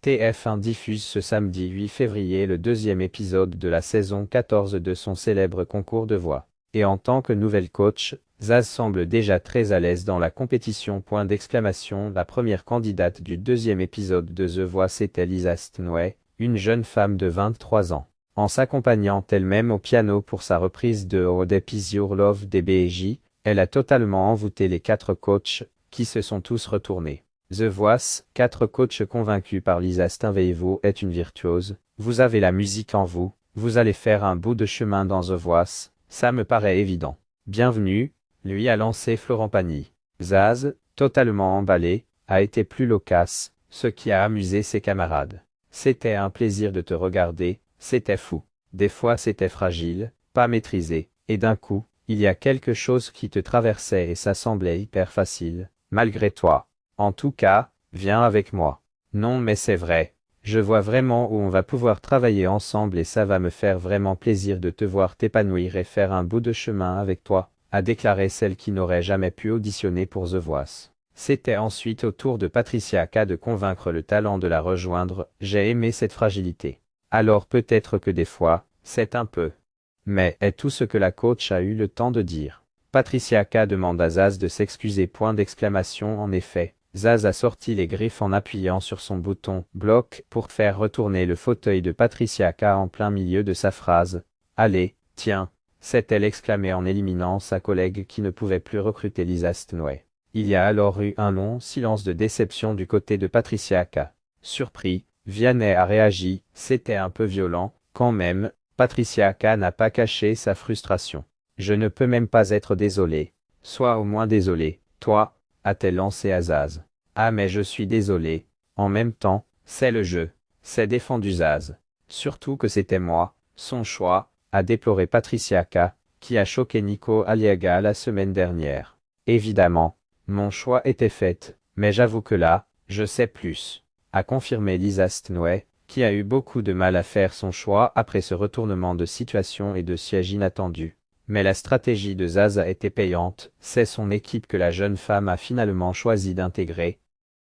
TF1 diffuse ce samedi 8 février le deuxième épisode de la saison 14 de son célèbre concours de voix. Et en tant que nouvelle coach, Zaz semble déjà très à l'aise dans la compétition. La première candidate du deuxième épisode de The Voice était Lisa Stanoué, une jeune femme de 23 ans. En s'accompagnant elle-même au piano pour sa reprise de Oh Deep Is Your Love des B.I.G., elle a totalement envoûté les 4 coachs, qui se sont tous retournés. The Voice, 4 coachs convaincus par Lisa Stanoué. Vous êtes une virtuose, vous avez la musique en vous, vous allez faire un bout de chemin dans The Voice, ça me paraît évident. Bienvenue, lui a lancé Florent Pagny. Zaz, totalement emballé, a été plus loquace, ce qui a amusé ses camarades. C'était un plaisir de te regarder, c'était fou. Des fois c'était fragile, pas maîtrisé, et d'un coup, il y a quelque chose qui te traversait et ça semblait hyper facile, malgré toi. En tout cas, viens avec moi. Non mais c'est vrai. Je vois vraiment où on va pouvoir travailler ensemble et ça va me faire vraiment plaisir de te voir t'épanouir et faire un bout de chemin avec toi, a déclaré celle qui n'aurait jamais pu auditionner pour The Voice. C'était ensuite au tour de Patricia K de convaincre le talent de la rejoindre. J'ai aimé cette fragilité. Alors peut-être que des fois, c'est un peu. Mais est tout ce que la coach a eu le temps de dire. Patricia K demande à Zaz de s'excuser. En effet, Zaz a sorti les griffes en appuyant sur son bouton « bloc » pour faire retourner le fauteuil de Patricia K en plein milieu de sa phrase. « Allez, tiens !» s'est-elle exclamée en éliminant sa collègue qui ne pouvait plus recruter Lisa Stanoué. Il y a alors eu un long silence de déception du côté de Patricia K. Surpris, Vianney a réagi, c'était un peu violent, quand même. Patricia K n'a pas caché sa frustration. Je ne peux même pas être désolé. Sois au moins désolé, toi, a-t-elle lancé à Zaz. Ah mais je suis désolé. En même temps, c'est le jeu. C'est défendu Zaz. Surtout que c'était moi, son choix, a déploré Patricia K, qui a choqué Nico Aliaga la semaine dernière. Évidemment, mon choix était fait, mais j'avoue que là, je sais plus, a confirmé Lisa Stanoué, qui a eu beaucoup de mal à faire son choix après ce retournement de situation et de siège inattendu. Mais la stratégie de Zaz a été payante, c'est son équipe que la jeune femme a finalement choisi d'intégrer,